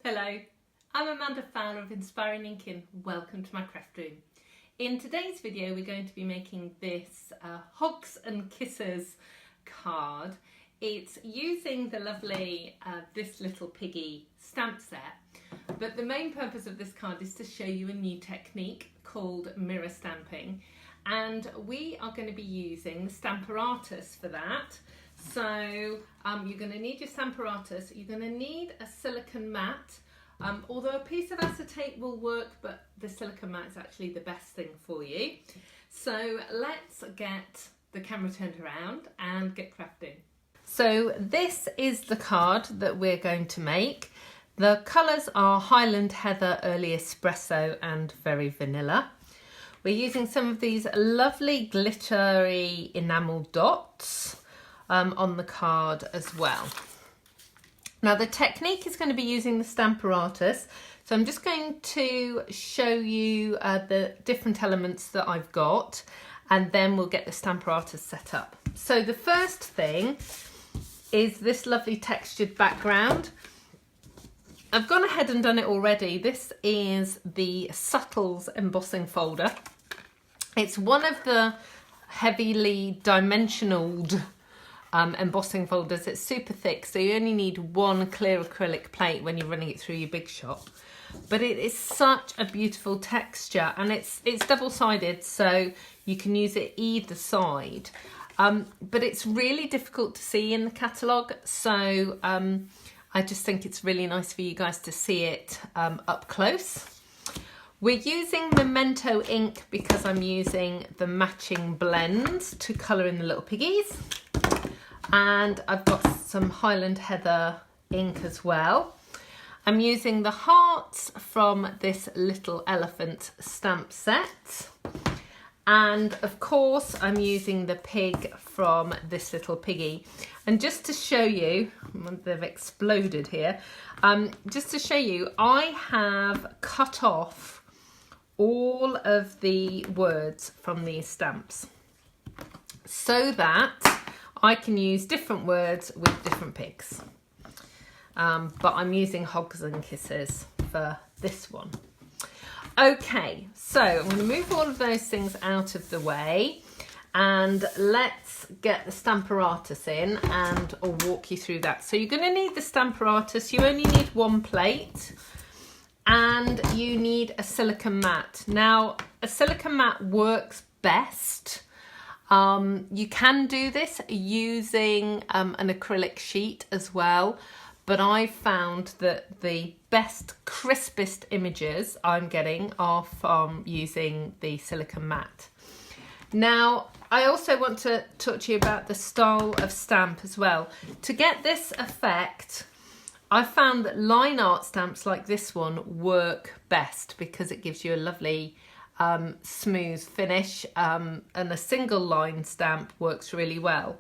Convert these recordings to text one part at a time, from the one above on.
Hello, I'm Amanda, founder of Inspiring Inkin. Welcome to my craft room. In today's video we're going to be making this Hugs and Kisses card. It's using the lovely This Little Piggy stamp set, but the main purpose of this card is to show you a new technique called mirror stamping, and we are going to be using the Stamparatus for that. So you're going to need your Stamparatus, you're going to need a silicone mat, although a piece of acetate will work, but the silicone mat is actually the best thing for you. So let's get the camera turned around and get crafting. So this is the card that we're going to make. The colours are Highland Heather, Early Espresso and Very Vanilla. We're using some of these lovely glittery enamel dots on the card as well. Now the technique is going to be using the Stamparatus, so I'm just going to show you the different elements that I've got, and then we'll get the Stamparatus set up. So the first thing is this lovely textured background. I've gone ahead and done it already. This is the Subtles embossing folder. It's one of the heavily dimensionaled embossing folders. It's super thick, so you only need one clear acrylic plate when you're running it through your big shop. But it is such a beautiful texture, and it's double-sided, so you can use it either side. But it's really difficult to see in the catalogue, so I just think it's really nice for you guys to see it up close. We're using Memento ink because I'm using the matching blends to colour in the little piggies. And I've got some Highland Heather ink as well. I'm using the hearts from this Little Elephant stamp set. And of course I'm using the pig from This Little Piggy. And just to show you, they've exploded here, just to show you, I have cut off all of the words from these stamps so that I can use different words with different pigs. But I'm using Hugs and Kisses for this one. Okay, so I'm going to move all of those things out of the way, and let's get the Stamparatus in, and I'll walk you through that. So you're going to need the Stamparatus. You only need one plate, and you need a silicone mat. Now, a silicone mat works best. You can do this using an acrylic sheet as well, but I found that the best, crispest images I'm getting are from using the silicone mat. Now, I also want to talk to you about the style of stamp as well. To get this effect, I found that line art stamps like this one work best because it gives you a lovely smooth finish, and a single line stamp works really well.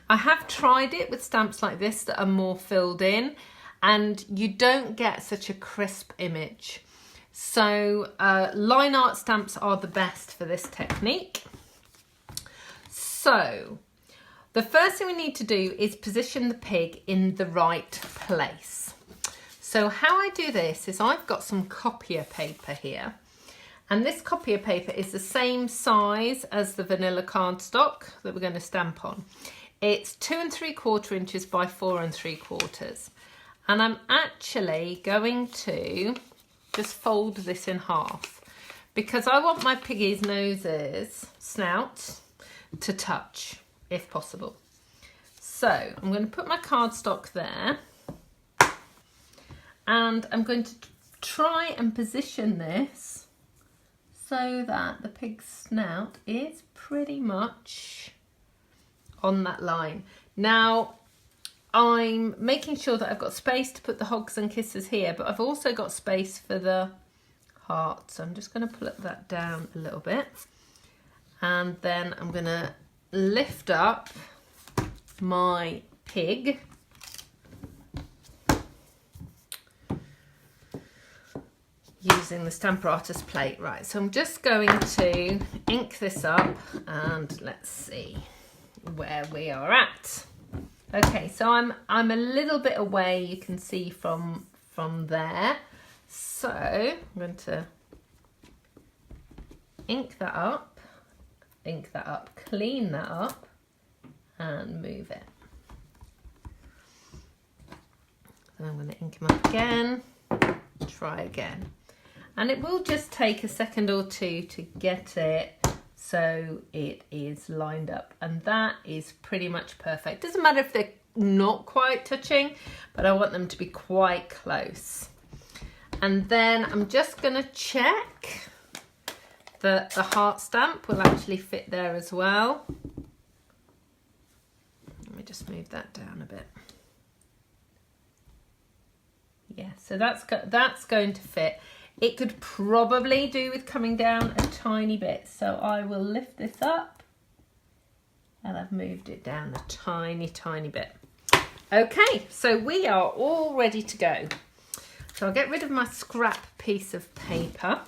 I have tried it with stamps like this that are more filled in, and you don't get such a crisp image. So line art stamps are the best for this technique. So the first thing we need to do is position the pig in the right place. So how I do this is I've got some copier paper here. And this copier paper is the same size as the vanilla cardstock that we're going to stamp on. It's 2 3/4 inches by 4 3/4. And I'm actually going to just fold this in half because I want my piggy's snouts to touch if possible. So I'm going to put my cardstock there, and I'm going to try and position this so that the pig's snout is pretty much on that line. Now, I'm making sure that I've got space to put the Hugs and Kisses here, but I've also got space for the heart. So I'm just going to pull that down a little bit. And then I'm going to lift up my pig. Using the Stamparatus plate. Right, so I'm just going to ink this up, and let's see where we are at. Okay, so I'm a little bit away, you can see from from there. So I'm going to ink that up, clean that up and move it. So I'm going to ink them up again, try again. And it will just take a second or two to get it so it is lined up, and that is pretty much perfect. Doesn't matter if they're not quite touching, but I want them to be quite close. And then I'm just going to check that the heart stamp will actually fit there as well. Let me just move that down a bit. Yeah, so that's going to fit. It could probably do with coming down a tiny bit, so I will lift this up and I've moved it down a tiny bit. Okay, so we are all ready to go. So I'll get rid of my scrap piece of paper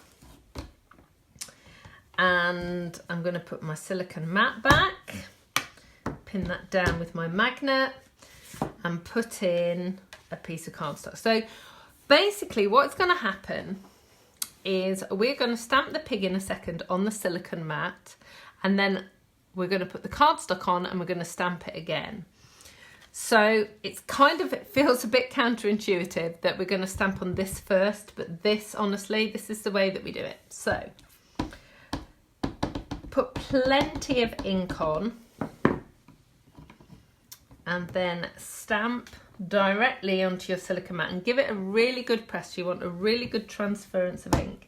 and I'm going to put my silicone mat back, pin that down with my magnet and put in a piece of cardstock. So basically what's going to happen is we're going to stamp the pig in a second on the silicone mat, and then we're going to put the cardstock on and we're going to stamp it again. So it feels a bit counterintuitive that we're going to stamp on this first, but this is the way that we do it. So put plenty of ink on and then stamp directly onto your silicone mat and give it a really good press. You want a really good transference of ink.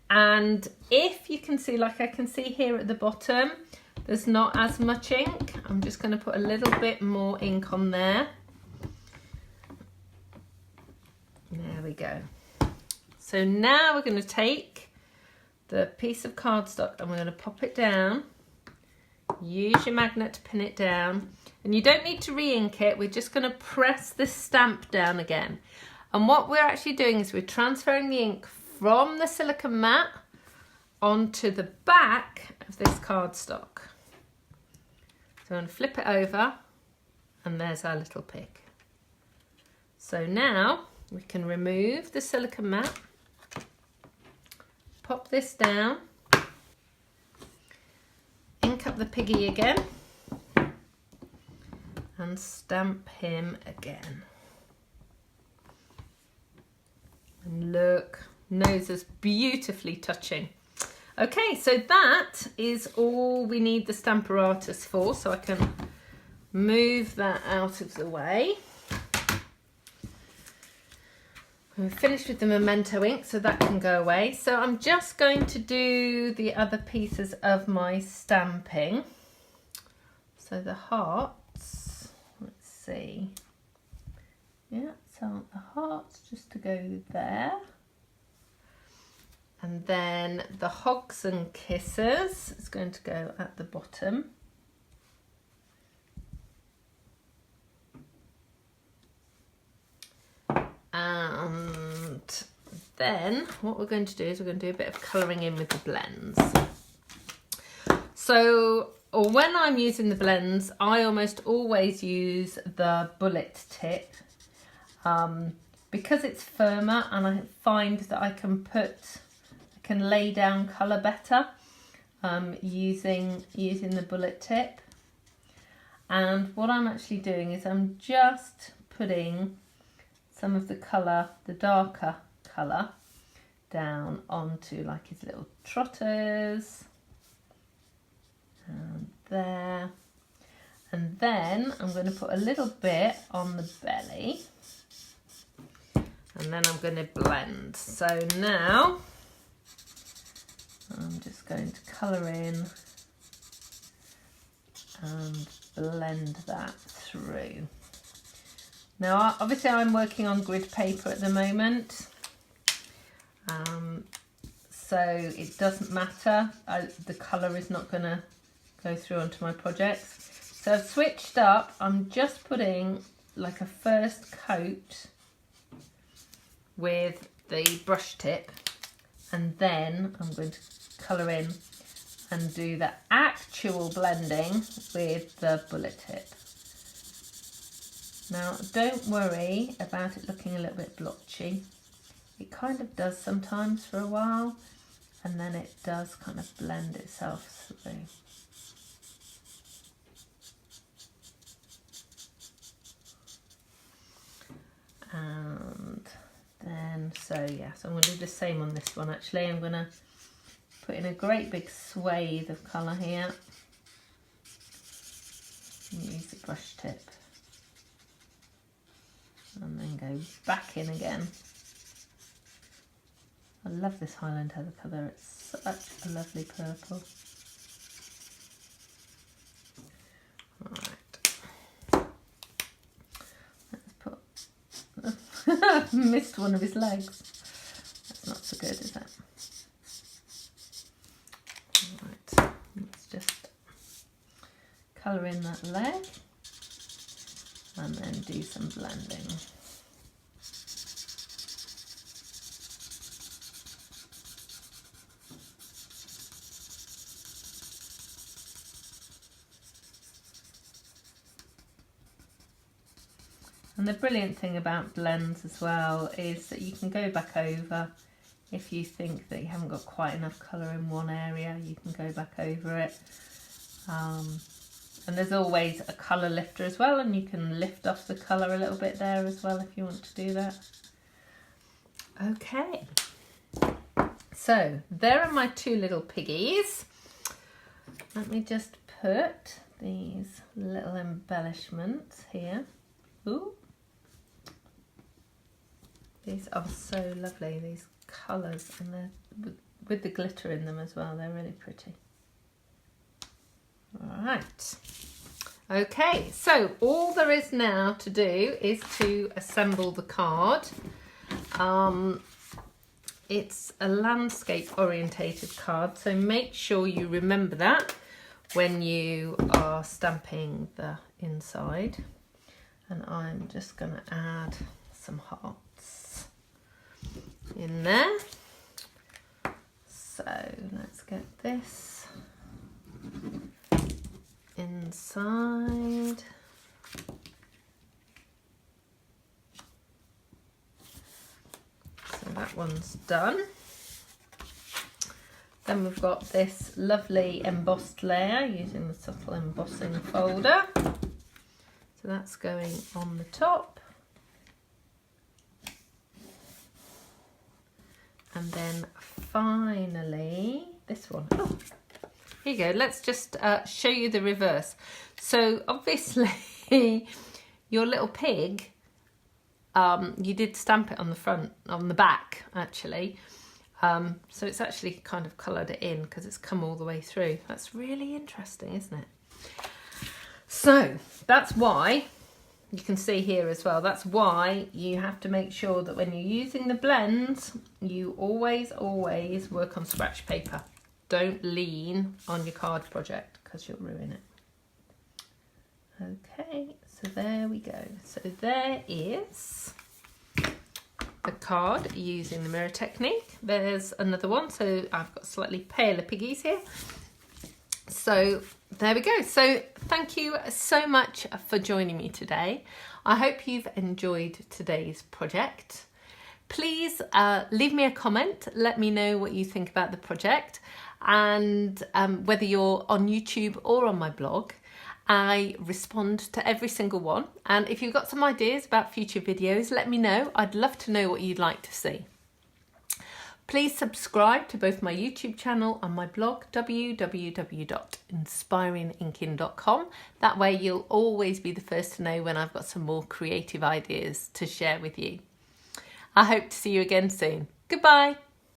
And if you can see, like I can see here at the bottom, there's not as much ink. I'm just going to put a little bit more ink on there. There we go. So now we're going to take the piece of cardstock and we're going to pop it down. Use your magnet to pin it down. And you don't need to re-ink it, we're just going to press this stamp down again. And what we're actually doing is we're transferring the ink from the silicone mat onto the back of this cardstock. So I'm going to flip it over and there's our little pig. So now we can remove the silicone mat, pop this down, ink up the piggy again, and stamp him again. And look, nose is beautifully touching. Okay, so that is all we need the Stamparatus for, so I can move that out of the way. We're finished with the memento ink, so that can go away. So I'm just going to do the other pieces of my stamping. So the hearts, let's see. Yeah, so the hearts just to go there. And then the hugs and kisses is going to go at the bottom. And then what we're going to do is we're going to do a bit of colouring in with the blends. So when I'm using the blends, I almost always use the bullet tip because it's firmer, and I find that I can lay down colour better using the bullet tip. And what I'm actually doing is I'm just putting some of the colour, the darker colour, down onto like his little trotters and there. And then I'm going to put a little bit on the belly and then I'm going to blend. So now I'm just going to colour in and blend that through. Now obviously I'm working on grid paper at the moment, so it doesn't matter, the colour is not going to go through onto my projects. So I've switched up, I'm just putting like a first coat with the brush tip, and then I'm going to colour in and do the actual blending with the bullet tip. Now don't worry about it looking a little bit blotchy. It kind of does sometimes for a while, and then it does kind of blend itself through. And then, so I'm going to do the same on this one actually. I'm going to put in a great big swathe of colour here. Use the brush tip. And then go back in again. I love this Highland Heather colour, it's such a lovely purple. Right. Let's put... missed one of his legs. That's not so good, is it? Right, let's just colour in that leg and then do some blending. And the brilliant thing about blends as well is that you can go back over if you think that you haven't got quite enough colour in one area, you can go back over it. And there's always a colour lifter as well, and you can lift off the colour a little bit there as well if you want to do that. Okay, so there are my two little piggies. Let me just put these little embellishments here. Ooh. These are so lovely, these colours, and they're with the glitter in them as well, they're really pretty. Alright, okay, so all there is now to do is to assemble the card. It's a landscape orientated card, so make sure you remember that when you are stamping the inside. And I'm just going to add some hearts in there. So let's get this inside. So that one's done. Then we've got this lovely embossed layer using the subtle embossing folder. So that's going on the top. And then finally this one. Oh, here you go. Let's just show you the reverse. So obviously your little pig, you did stamp it on the front, on the back actually. So it's actually kind of coloured it in because it's come all the way through. That's really interesting, isn't it? So that's why, you can see here as well, that's why you have to make sure that when you're using the blends, you always work on scratch paper. Don't lean on your card project because you'll ruin it. Okay, so there we go. So there is the card using the mirror technique. There's another one, so I've got slightly paler piggies here. So there we go. So thank you so much for joining me today. I hope you've enjoyed today's project. Please leave me a comment. Let me know what you think about the project, and whether you're on YouTube or on my blog. I respond to every single one. And if you've got some ideas about future videos, let me know. I'd love to know what you'd like to see. Please subscribe to both my YouTube channel and my blog, www.inspiringinkin.com. That way you'll always be the first to know when I've got some more creative ideas to share with you. I hope to see you again soon. Goodbye.